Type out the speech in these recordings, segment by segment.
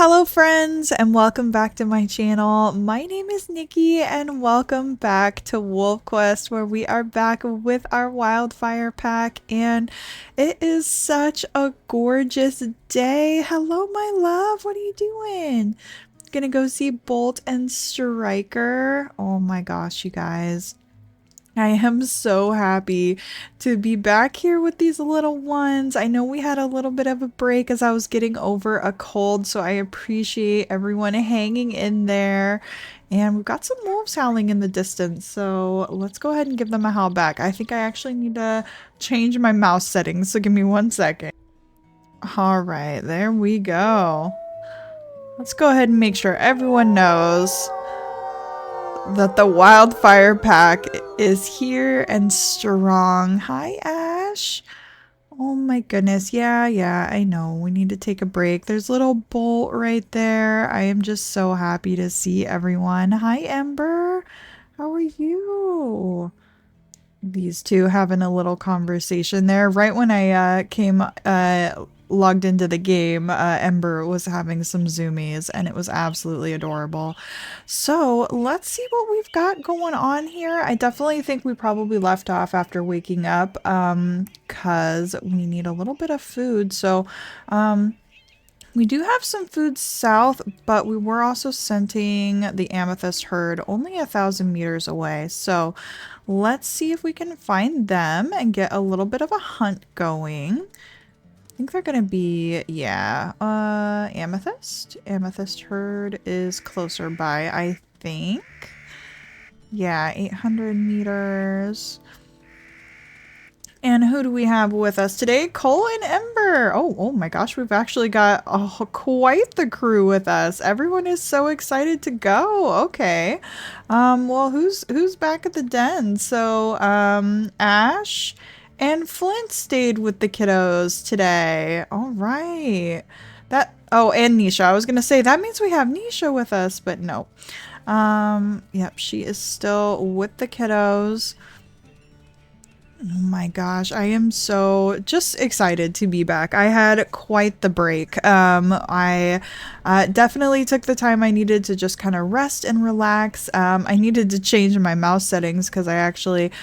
Hello friends and welcome back to my channel. My name is Nikki and welcome back to Wolfquest, where we are back with our Wildfire Pack, and it is such a gorgeous day. Hello my love, what are you doing? Gonna go see Bolt and Striker. Oh my gosh, you guys. I am so happy to be back here with these little ones. I know we had a little bit of a break as I was getting over a cold, so I appreciate everyone hanging in there. And we've got some wolves howling in the distance, so let's go ahead and give them a howl back. I think I actually need to change my mouse settings, so give me 1 second. All right, there we go. Let's go ahead and make sure everyone knows that the Wildfire Pack is here and strong. Hi, Ash. Oh my goodness. Yeah, I know. We need to take a break. There's little Bolt right there. I am just so happy to see everyone. Hi, Ember. How are you? These two having a little conversation there. Right when I logged into the game, Ember was having some zoomies and it was absolutely adorable. So let's see what we've got going on here. I definitely think we probably left off after waking up because we need a little bit of food. So we do have some food south, but we were also scenting the Amethyst herd only 1,000 meters away. So let's see if we can find them and get a little bit of a hunt going. I think they're gonna be, yeah, Amethyst. Amethyst herd is closer by, I think. Yeah, 800 meters. And who do we have with us today? Cole and Ember. Oh my gosh, we've actually got quite the crew with us. Everyone is so excited to go. Okay. Well, who's back at the den? So, Ash and Flint stayed with the kiddos today. All right. And Nisha. I was gonna say that means we have Nisha with us, but no. Yep, she is still with the kiddos. Oh my gosh, I am so just excited to be back. I had quite the break. I definitely took the time I needed to just kind of rest and relax. I needed to change my mouse settings because I actually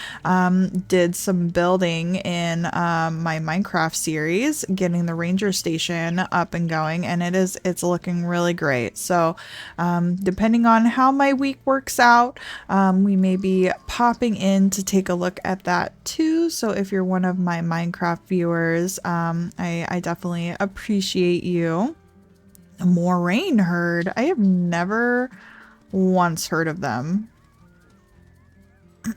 did some building in my Minecraft series, getting the ranger station up and going, and it's looking really great. So depending on how my week works out, we may be popping in to take a look at that too. So if you're one of my Minecraft viewers, I definitely appreciate you. A moraine herd. I have never once heard of them.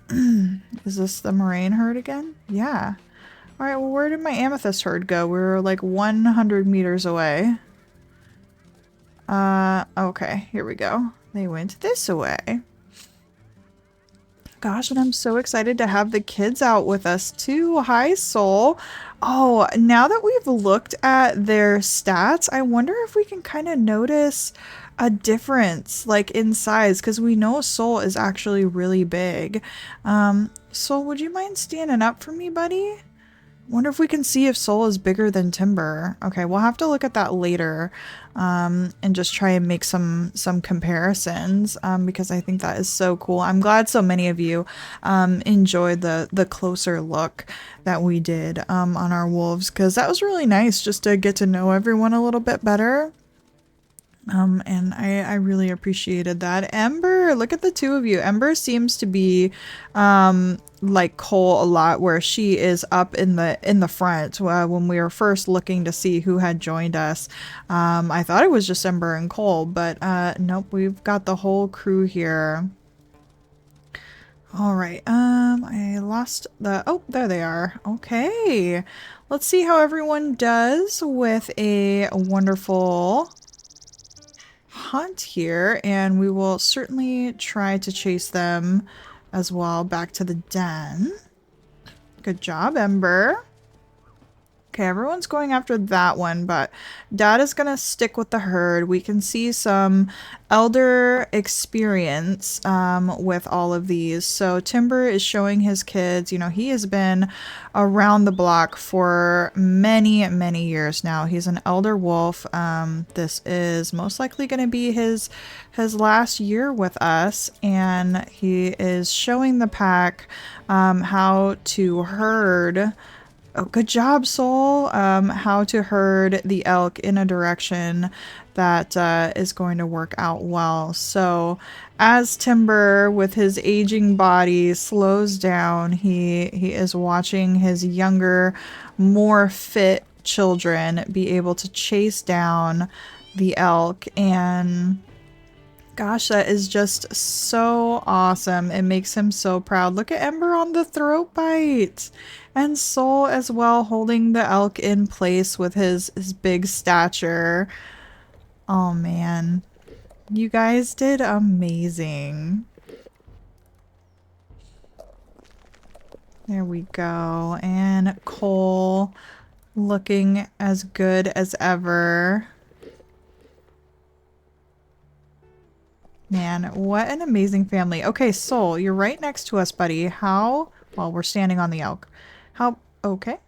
Is this the moraine herd again? Yeah. All right, well, where did my amethyst herd go? We were like 100 meters away. Okay, here we go. They went this way. Gosh, and I'm so excited to have the kids out with us too. Hi, Soul. Oh, now that we've looked at their stats, I wonder if we can kind of notice a difference like in size, because we know Soul is actually really big. Soul, would you mind standing up for me, buddy? Wonder if we can see if Soul is bigger than Timber. Okay, we'll have to look at that later, and just try and make some comparisons, because I think that is so cool. I'm glad so many of you enjoyed the closer look that we did on our wolves, because that was really nice just to get to know everyone a little bit better. And I really appreciated that. Ember, look at the two of you. Ember seems to be like Cole a lot, where she is up in the front. When we were first looking to see who had joined us, I thought it was just Ember and Cole, but nope, we've got the whole crew here. All right, I lost oh, there they are. Okay, let's see how everyone does with a wonderful hunt here, and we will certainly try to chase them as well back to the den. Good job, Ember. Okay, everyone's going after that one, but Dad is gonna stick with the herd. We can see some elder experience with all of these. So Timber is showing his kids, you know, he has been around the block for many, many years now. He's an elder wolf. This is most likely going to be his last year with us, and he is showing the pack how to herd. Oh, good job, Soul. How to herd the elk in a direction that is going to work out well. So, as Timber, with his aging body, slows down, he is watching his younger, more fit children be able to chase down the elk. And gosh, that is just so awesome. It makes him so proud. Look at Ember on the throat bite. And Soul as well, holding the elk in place with his big stature. Oh man. You guys did amazing. There we go. And Cole looking as good as ever. Man, what an amazing family. Okay, Soul, you're right next to us, buddy. How? Well, we're standing on the elk. How? Okay.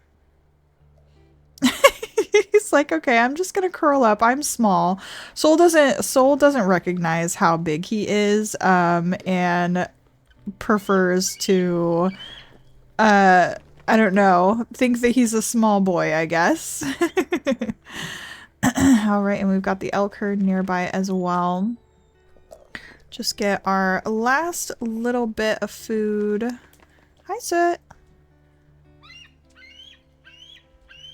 He's like, okay, I'm just gonna curl up. I'm small. Soul doesn't recognize how big he is, and prefers to, I don't know, think that he's a small boy, I guess. All right, and we've got the elk herd nearby as well. Just get our last little bit of food. Hi, Soot.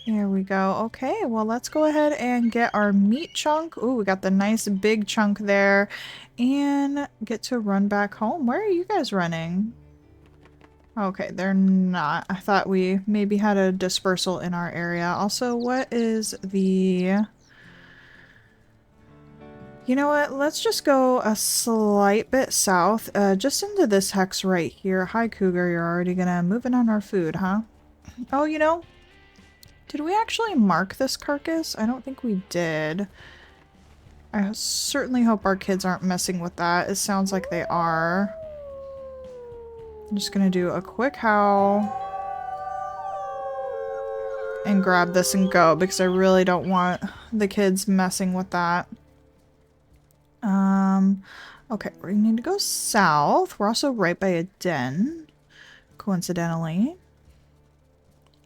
There we go. Okay, well, let's go ahead and get our meat chunk. Ooh, we got the nice big chunk there. And get to run back home. Where are you guys running? Okay, they're not. I thought we maybe had a dispersal in our area. Also, what is the... You know what? Let's just go a slight bit south, just into this hex right here. Hi, Cougar. You're already gonna move in on our food, huh? Oh, you know, did we actually mark this carcass? I don't think we did. I certainly hope our kids aren't messing with that. It sounds like they are. I'm just gonna do a quick howl and grab this and go because I really don't want the kids messing with that. Okay, we need to go south. We're also right by a den, coincidentally.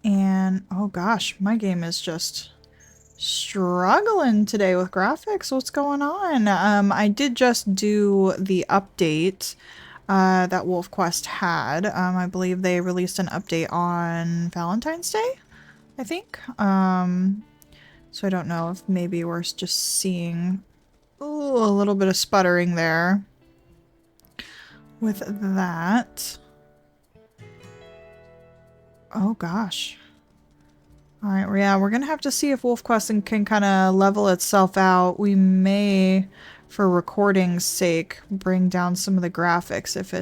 And, oh gosh, my game is just struggling today with graphics. What's going on? I did just do the update that Wolfquest had. I believe they released an update on Valentine's Day, I think. So I don't know if maybe we're just seeing a little bit of sputtering there with that. Oh gosh. Alright, yeah, we're gonna have to see if Wolfquest can kind of level itself out. We may, for recording's sake, bring down some of the graphics if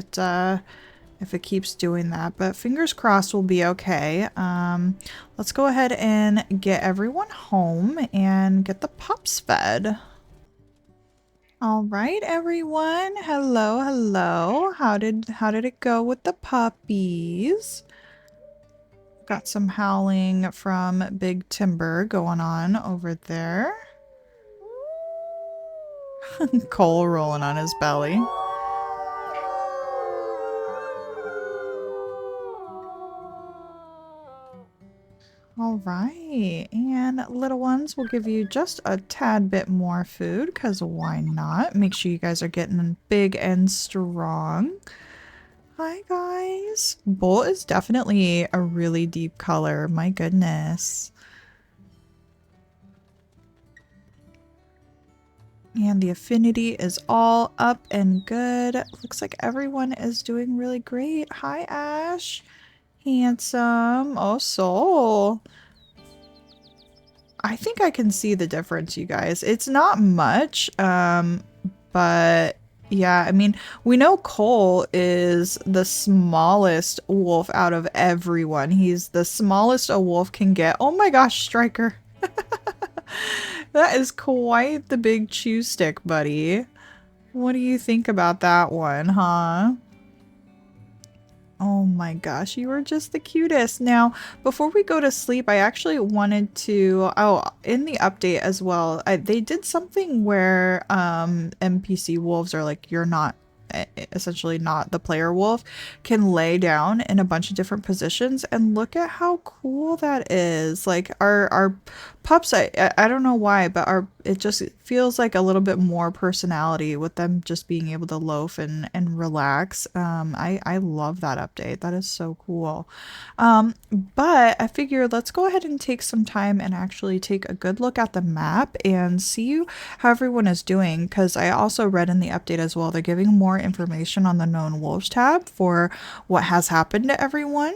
it keeps doing that. But fingers crossed we'll be okay. Let's go ahead and get everyone home and get the pups fed. All right, everyone. Hello, hello. How did it go with the puppies? Got some howling from Big Timber going on over there. Cole rolling on his belly. All right, and little ones, we'll give you just a tad bit more food, because why not? Make sure you guys are getting big and strong. Hi, guys. Bull is definitely a really deep color. My goodness. And the affinity is all up and good. Looks like everyone is doing really great. Hi, Ash. Handsome. Oh, Soul. I think I can see the difference, you guys. It's not much, but Yeah, I mean, we know Cole is the smallest wolf out of everyone. He's the smallest a wolf can get. Oh my gosh, Striker. That is quite the big chew stick, buddy. What do you think about that one, huh? Oh my gosh, you are just the cutest. Now, before we go to sleep, I actually wanted to, oh, in the update as well, they did something where NPC wolves are like, you're not essentially not the player wolf, can lay down in a bunch of different positions, and look at how cool that is. Like our pups, I don't know why, but our it just feels like a little bit more personality with them just being able to loaf and relax. I love that update. That is so cool. But I figured let's go ahead and take some time and actually take a good look at the map and see how everyone is doing, because I also read in the update as well, they're giving more information on the known wolves tab for what has happened to everyone.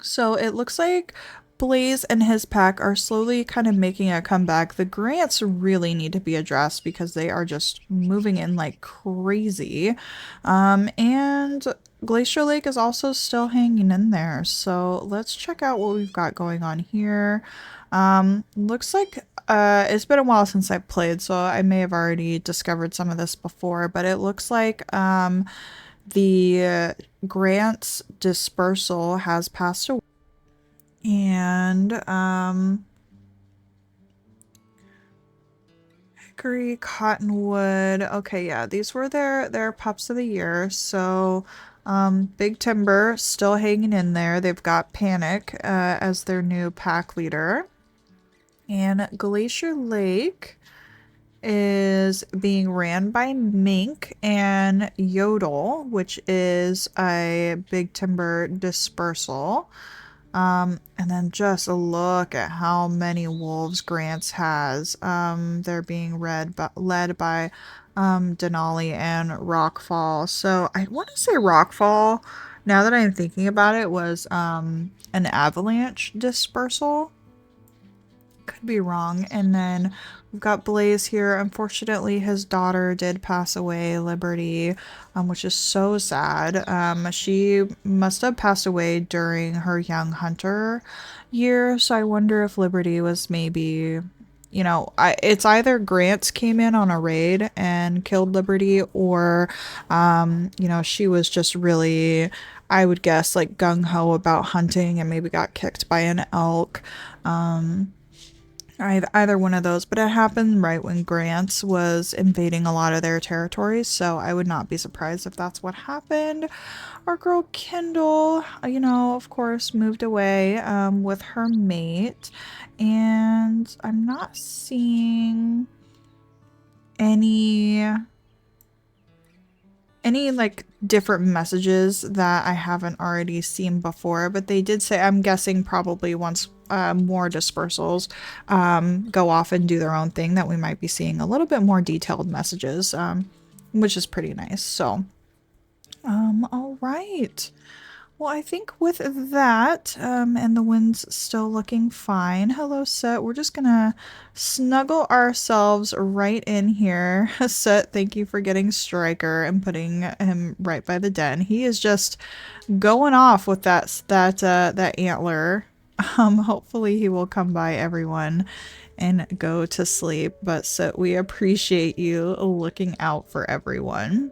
So it looks like Blaze and his pack are slowly kind of making a comeback. The grants really need to be addressed because they are just moving in like crazy. And Glacier Lake is also still hanging in there. So let's check out what we've got going on here. Looks like it's been a while since I played, so I may have already discovered some of this before, but it looks like the grants dispersal has passed away. And hickory, cottonwood. Okay, yeah, these were their pups of the year. So Big Timber still hanging in there. They've got Panic as their new pack leader. And Glacier Lake is being ran by Mink and Yodel, which is a Big Timber dispersal. And then just look at how many wolves Grants has. They're being led by Denali and Rockfall. So I want to say Rockfall, now that I'm thinking about it, was an avalanche dispersal. Could be wrong. And then we've got Blaze here. Unfortunately, his daughter did pass away, Liberty, which is so sad. She must have passed away during her young hunter year, so I wonder if Liberty was maybe, it's either Grants came in on a raid and killed Liberty, or, she was just really, I would guess, like gung-ho about hunting and maybe got kicked by an elk. Either one of those, but it happened right when Grants was invading a lot of their territories, so I would not be surprised if that's what happened. Our girl Kindle, of course, moved away with her mate, and I'm not seeing any like different messages that I haven't already seen before, but they did say, I'm guessing probably once more dispersals go off and do their own thing, that we might be seeing a little bit more detailed messages, which is pretty nice. So all right, well, I think with that, and the wind's still looking fine. Hello, Set. We're just gonna snuggle ourselves right in here. Set, thank you for getting Striker and putting him right by the den. He is just going off with that antler. Hopefully he will come by everyone and go to sleep. But Set, we appreciate you looking out for everyone.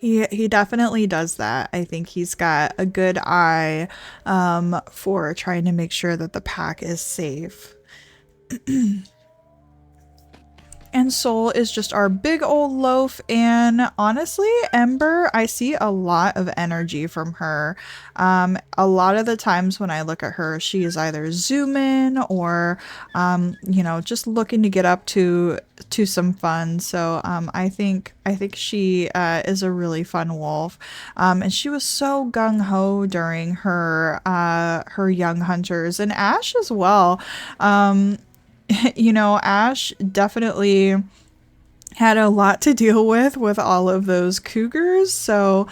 He definitely does that. I think he's got a good eye for trying to make sure that the pack is safe. And Soul is just our big old loaf, and honestly, Ember, I see a lot of energy from her. A lot of the times when I look at her, she is either zooming or just looking to get up to some fun. So I think she is a really fun wolf, and she was so gung-ho during her young hunters, and Ash as well. Ash definitely had a lot to deal with all of those cougars. So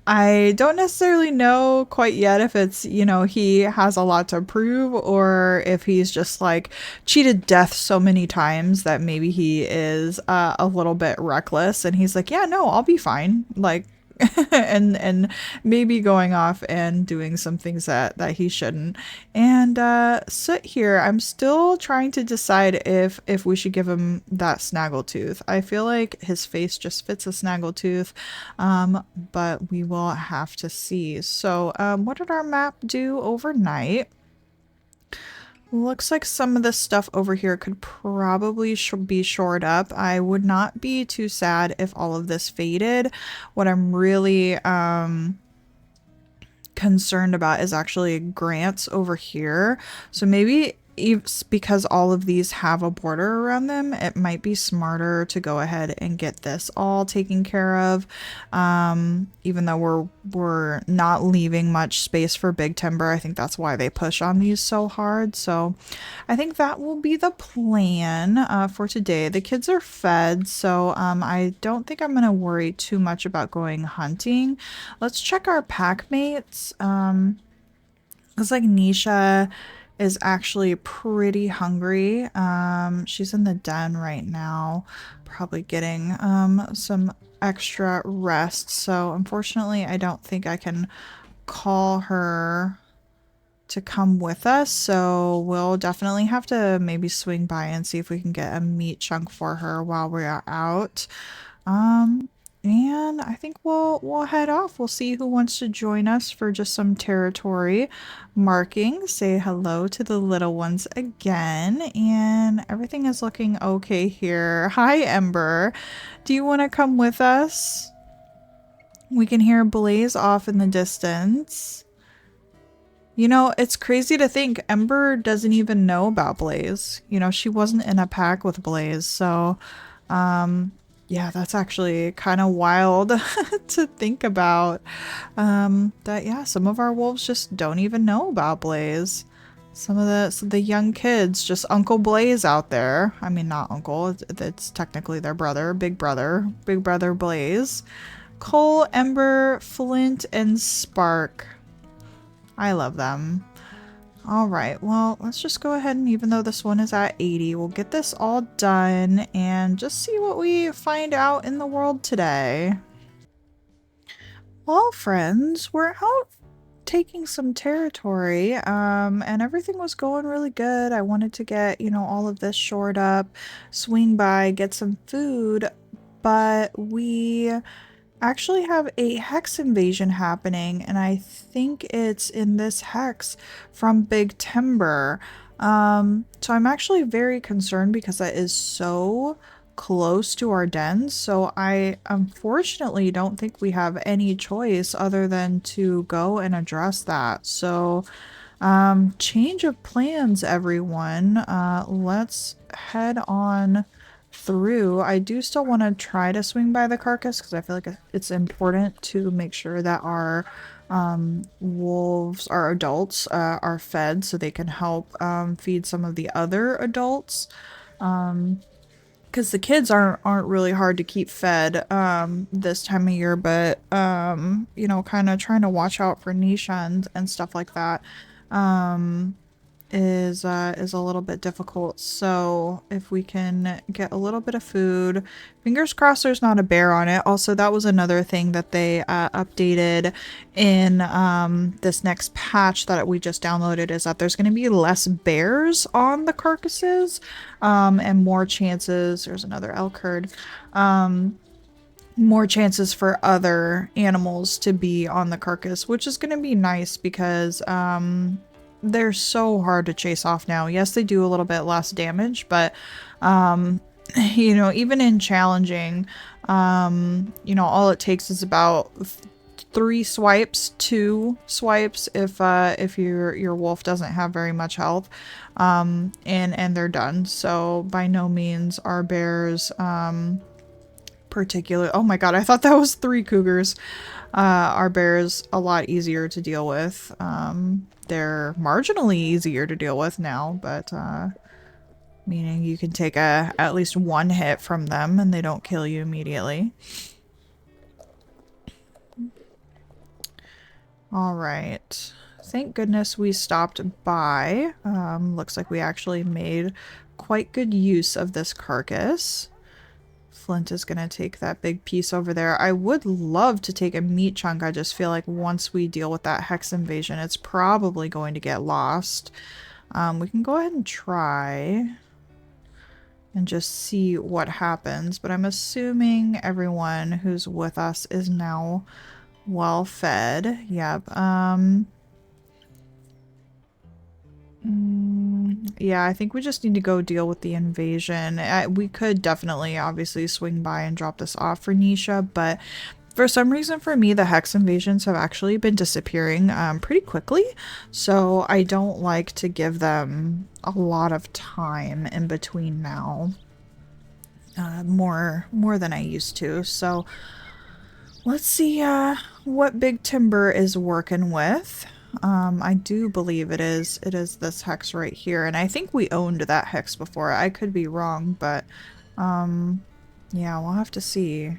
I don't necessarily know quite yet if it's, he has a lot to prove or if he's just like cheated death so many times that maybe he is a little bit reckless and he's like, yeah, no, I'll be fine. Like, and maybe going off and doing some things that he shouldn't. And Soot here, I'm still trying to decide if we should give him that snaggletooth. I feel like his face just fits a snaggletooth, but we will have to see. So what did our map do overnight? Looks like some of this stuff over here could probably be shored up. I would not be too sad if all of this faded. What I'm really concerned about is actually grants over here. So maybe because all of these have a border around them, it might be smarter to go ahead and get this all taken care of. Even though we're not leaving much space for big timber, I think that's why they push on these so hard. So I think that will be the plan for today. The kids are fed, so I don't think I'm going to worry too much about going hunting. Let's check our pack mates. Looks like Nisha is actually pretty hungry. She's in the den right now, probably getting some extra rest. So unfortunately, I don't think I can call her to come with us. So we'll definitely have to maybe swing by and see if we can get a meat chunk for her while we are out. And I think we'll head off. We'll see who wants to join us for just some territory marking. Say hello to the little ones again. And everything is looking okay here. Hi, Ember. Do you want to come with us? We can hear Blaze off in the distance. You know, it's crazy to think Ember doesn't even know about Blaze. You know, she wasn't in a pack with Blaze, so yeah, that's actually kind of wild to think about. That yeah, some of our wolves just don't even know about Blaze. Some of the young kids, just Uncle Blaze out there. I mean, not Uncle, it's technically their brother, Big Brother Blaze. Cole, Ember, Flint, and Spark. I love them. All right, well, let's just go ahead and even though this one is at 80, we'll get this all done and just see what we find out in the world today. Well, friends, we're out taking some territory, and everything was going really good. I wanted to get, all of this shored up, swing by, get some food, but we actually have a hex invasion happening, and I think it's in this hex from Big Timber. So I'm actually very concerned because that is so close to our dens, so I unfortunately don't think we have any choice other than to go and address that. So change of plans, everyone. Let's head on through. I do still want to try to swing by the carcass because I feel like it's important to make sure that our wolves, our adults, are fed so they can help feed some of the other adults. Because the kids aren't really hard to keep fed this time of year, but kind of trying to watch out for Nisha and stuff like that. Is a little bit difficult. So if we can get a little bit of food, fingers crossed there's not a bear on it. Also, that was another thing that they updated in this next patch that we just downloaded, is that there's going to be less bears on the carcasses and more chances. There's another elk herd. More chances for other animals to be on the carcass, which is going to be nice because they're so hard to chase off now. Yes, they do a little bit less damage, but even in challenging, all it takes is about 2 swipes if your wolf doesn't have very much health, and they're done. So by no means are bears particular. Oh my god, I thought that was 3 cougars. Are bears a lot easier to deal with. They're marginally easier to deal with now, but meaning you can take at least 1 hit from them and they don't kill you immediately. All right. Thank goodness we stopped by. Looks like we actually made quite good use of this carcass. Flint is going to take that big piece over there. I would love to take a meat chunk. I just feel like once we deal with that hex invasion, it's probably going to get lost. We can go ahead and try and just see what happens, but I'm assuming everyone who's with us is now well fed. Yep. Yeah, I think we just need to go deal with the invasion. We could definitely obviously swing by and drop this off for Nisha, but for some reason for me, the hex invasions have actually been disappearing pretty quickly, so I don't like to give them a lot of time in between now. More than I used to, so let's see what Big Timber is working with. I do believe it is this hex right here, and I think we owned that hex before. I could be wrong, but yeah, we'll have to see.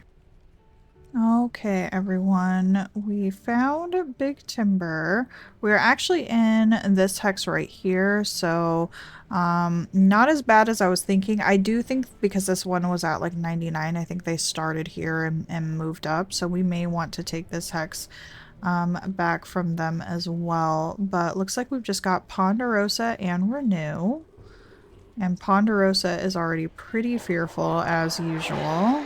Okay, everyone, we found Big Timber. We're actually in this hex right here, so not as bad as I was thinking. I do think because this one was at like 99, I think they started here and moved up, so we may want to take this hex back from them as well. But looks like we've just got Ponderosa and Renew, and Ponderosa is already pretty fearful as usual.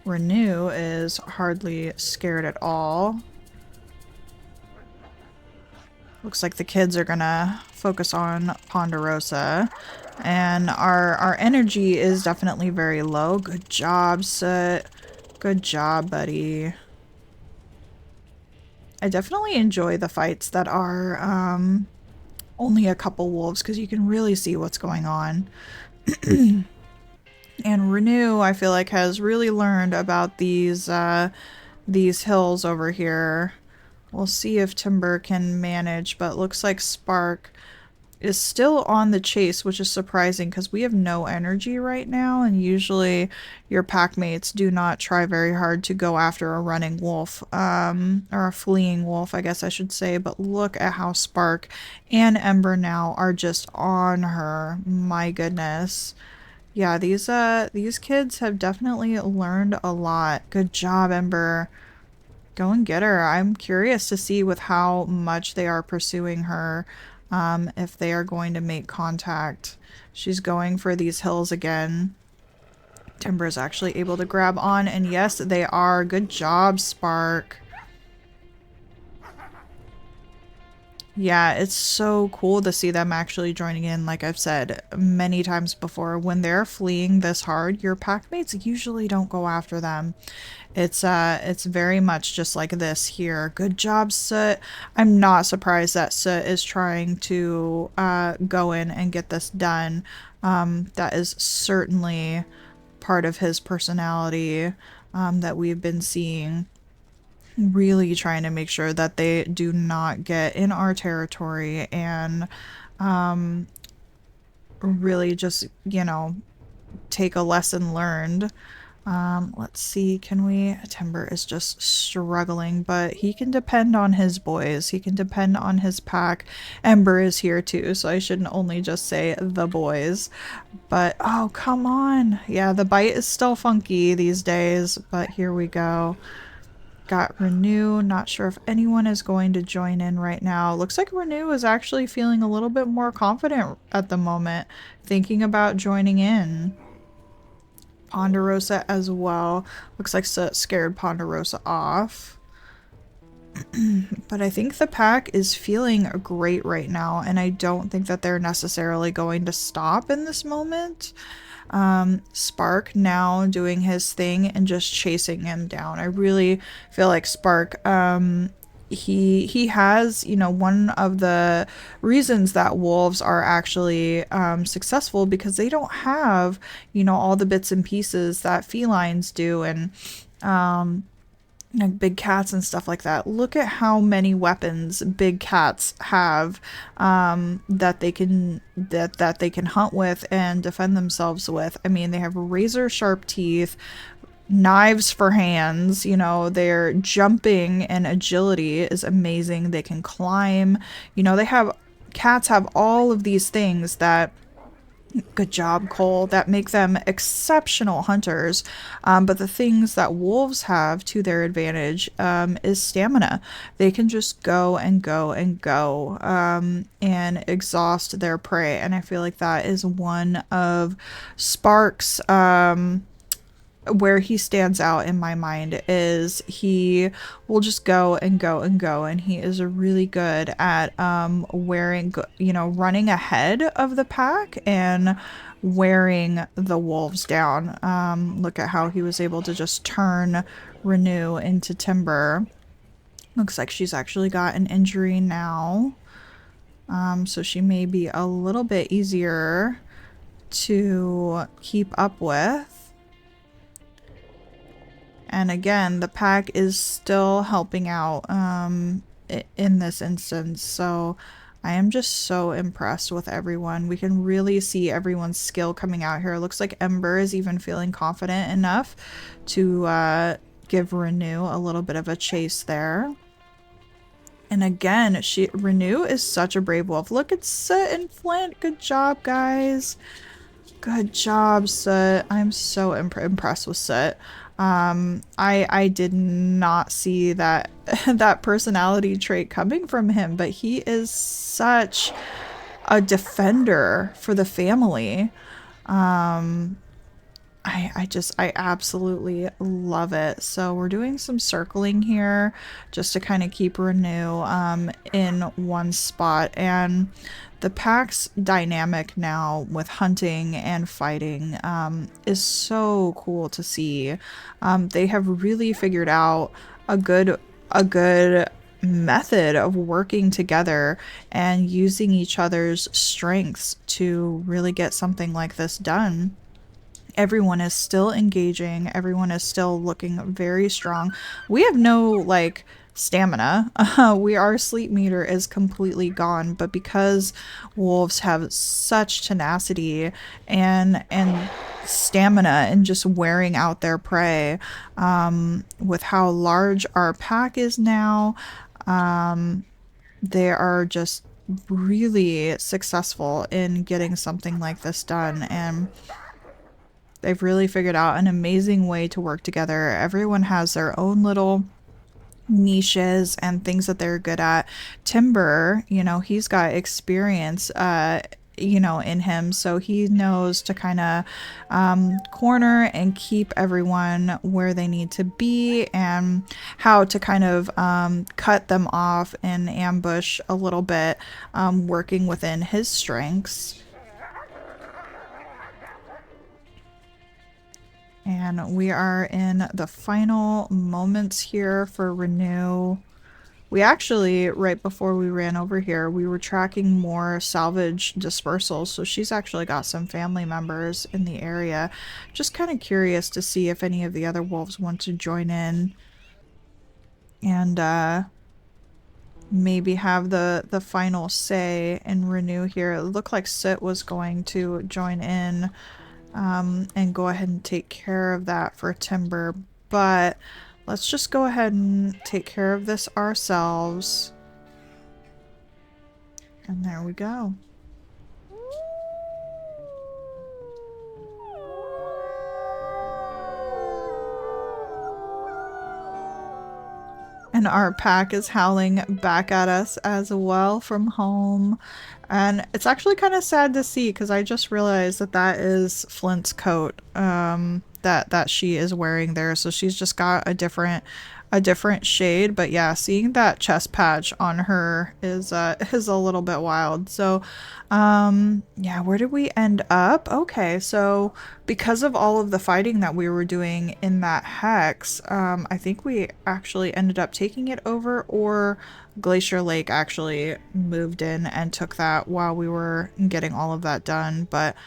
Renew is hardly scared at all. Looks like the kids are gonna focus on Ponderosa. And our energy is definitely very low. Good job, Soot. Good job, buddy. I definitely enjoy the fights that are only a couple wolves because you can really see what's going on. And Renew, I feel like, has really learned about these hills over here. We'll see if Timber can manage, but looks like Spark is still on the chase, which is surprising because we have no energy right now, and usually your pack mates do not try very hard to go after a running wolf, or a fleeing wolf, I guess I should say, but look at how Spark and Ember now are just on her. My goodness. Yeah, these kids have definitely learned a lot. Good job, Ember. Go and get her. I'm curious to see with how much they are pursuing her, if they are going to make contact. She's going for these hills again. Timber is actually able to grab on, and yes, they are. Good job, Spark. Yeah, it's so cool to see them actually joining in. Like I've said many times before, when they're fleeing this hard, your packmates usually don't go after them. It's very much just like this here. Good job, Soot. I'm not surprised that Soot is trying to go in and get this done. That is certainly part of his personality that we've been seeing. Really trying to make sure that they do not get in our territory and really just, you know, take a lesson learned. Let's see, can we... Timber is just struggling, but he can depend on his boys. He can depend on his pack. Ember is here too, so I shouldn't only just say the boys. But, oh, come on. Yeah, the bite is still funky these days, but here we go. Got Renew. Not sure if anyone is going to join in right now. Looks like Renew is actually feeling a little bit more confident at the moment, thinking about joining in. Ponderosa as well. Looks like scared Ponderosa off. But I think the pack is feeling great right now, and I don't think that they're necessarily going to stop in this moment. Spark now doing his thing and just chasing him down. I really feel like Spark, he has, you know, one of the reasons that wolves are actually successful because they don't have, you know, all the bits and pieces that felines do, and like big cats and stuff like that. Look at how many weapons big cats have, that they can hunt with and defend themselves with. I mean, they have razor sharp teeth, knives for hands. You know, their jumping and agility is amazing. They can climb. You know, they have cats have all of these things that good job, Cole, that make them exceptional hunters. But the things that wolves have to their advantage is stamina. They can just go and go and go and exhaust their prey. And I feel like that is one of Spark's where he stands out in my mind is he will just go and go and go, and he is really good at wearing, you know, running ahead of the pack and wearing the wolves down. Look at how he was able to just turn Renew into Timber. Looks like she's actually got an injury now, so she may be a little bit easier to keep up with. And again, the pack is still helping out in this instance. So I am just so impressed with everyone. We can really see everyone's skill coming out here. It looks like Ember is even feeling confident enough to give Renew a little bit of a chase there. And again, Renew is such a brave wolf. Look at Soot and Flint. Good job, guys. Good job, Soot. I'm so impressed with Soot. I did not see that that personality trait coming from him, but he is such a defender for the family. I absolutely love it. So we're doing some circling here just to kind of keep Renew in one spot. And the pack's dynamic now with hunting and fighting is so cool to see. They have really figured out a good method of working together and using each other's strengths to really get something like this done. Everyone is still engaging. Everyone is still looking very strong. We have no like stamina. Our sleep meter is completely gone, but because wolves have such tenacity and stamina and just wearing out their prey, with how large our pack is now, they are just really successful in getting something like this done. And they've really figured out an amazing way to work together. Everyone has their own little niches and things that they're good at. Timber, you know, he's got experience, you know, in him, so he knows to kind of corner and keep everyone where they need to be, and how to kind of cut them off and ambush a little bit, working within his strengths. And we are in the final moments here for Renew. We actually, right before we ran over here, we were tracking more salvage dispersals. So she's actually got some family members in the area. Just kind of curious to see if any of the other wolves want to join in and maybe have the final say in Renew here. It looked like Sit was going to join in and go ahead and take care of that for Timber, but let's just go ahead and take care of this ourselves. And there we go. And our pack is howling back at us as well from home. And it's actually kind of sad to see, because I just realized that that is Flint's coat that she is wearing there. So she's just got a different shade. But yeah, seeing that chest patch on her is a little bit wild. So yeah, where did we end up? Okay, so because of all of the fighting that we were doing in that hex, I think we actually ended up taking it over, or Glacier Lake actually moved in and took that while we were getting all of that done. But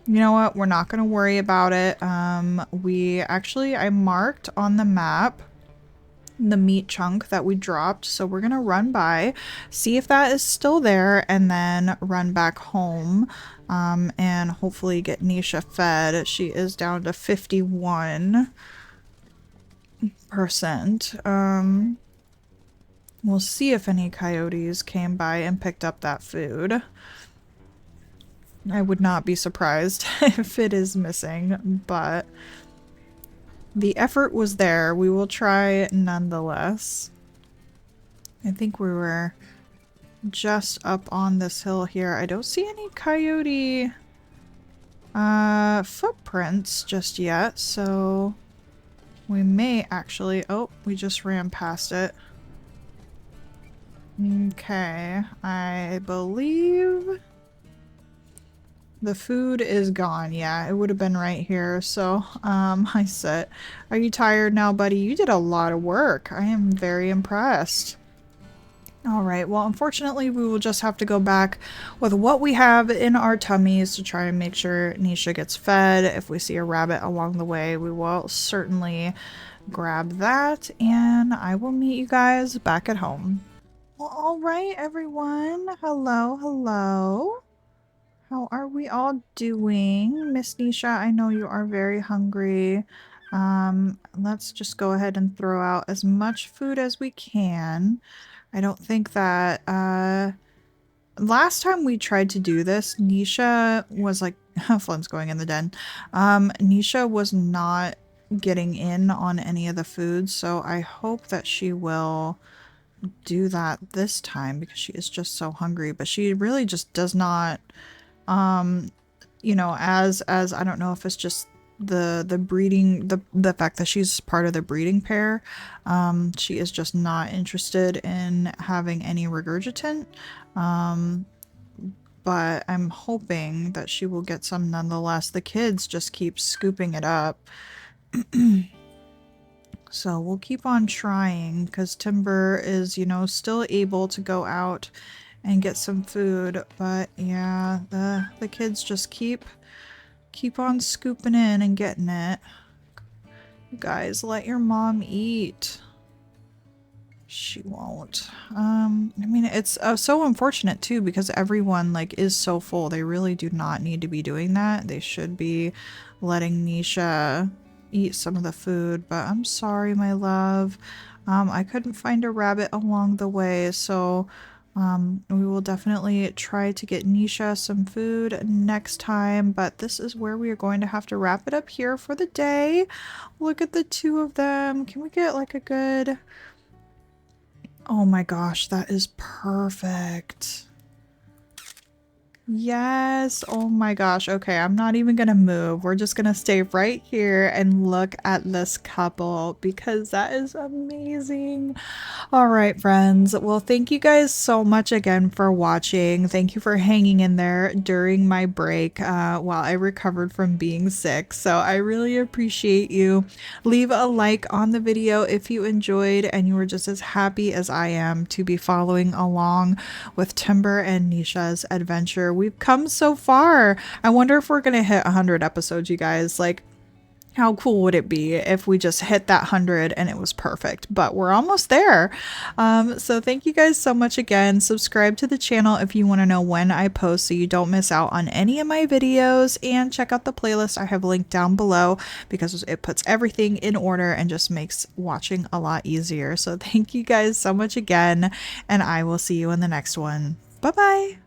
you know what? We're not going to worry about it. I marked on the map the meat chunk that we dropped, so we're gonna run by, see if that is still there, and then run back home, and hopefully get Nisha fed. She is down to 51. 100%. We'll see if any coyotes came by and picked up that food. I would not be surprised if it is missing, but the effort was there. We will try nonetheless. I think we were just up on this hill here. I don't see any coyote footprints just yet, so we may actually— oh, we just ran past it. Okay, I believe the food is gone. Yeah, it would have been right here. So, I said, are you tired now, buddy? You did a lot of work. I am very impressed. All right, well, unfortunately, we will just have to go back with what we have in our tummies to try and make sure Nisha gets fed. If we see a rabbit along the way, we will certainly grab that, and I will meet you guys back at home. Well, all right, everyone. Hello, hello. How are we all doing? Miss Nisha, I know you are very hungry. Let's just go ahead and throw out as much food as we can. I don't think that, last time we tried to do this, Nisha was like— Flynn's going in the den. Nisha was not getting in on any of the food, so I hope that she will do that this time because she is just so hungry, but she really just does not, you know, as I don't know if it's just the breeding, the fact that she's part of the breeding pair, she is just not interested in having any regurgitant, but I'm hoping that she will get some nonetheless. The kids just keep scooping it up. So we'll keep on trying because Timber is, you know, still able to go out and get some food, but yeah, the kids just keep on scooping in and getting it. You guys, let your mom eat. She won't. I mean, it's so unfortunate too because everyone like is so full. They really do not need to be doing that. They should be letting Nisha eat some of the food, but I'm sorry, my love. I couldn't find a rabbit along the way, so we will definitely try to get Nisha some food next time, but this is where we are going to have to wrap it up here for the day. Look at the two of them. Can we get like a good— oh my gosh, that is perfect. Yes, oh my gosh. Okay, I'm not even gonna move. We're just gonna stay right here and look at this couple because that is amazing. All right, friends. Well, thank you guys so much again for watching. Thank you for hanging in there during my break while I recovered from being sick. So I really appreciate you. Leave a like on the video if you enjoyed and you were just as happy as I am to be following along with Timber and Nisha's adventure. We've come so far. I wonder if we're gonna hit 100 episodes, you guys. Like, how cool would it be if we just hit that 100 and it was perfect? But we're almost there. So thank you guys so much again. Subscribe to the channel if you want to know when I post so you don't miss out on any of my videos, and check out the playlist I have linked down below because it puts everything in order and just makes watching a lot easier. So thank you guys so much again, and I will see you in the next one. Bye bye.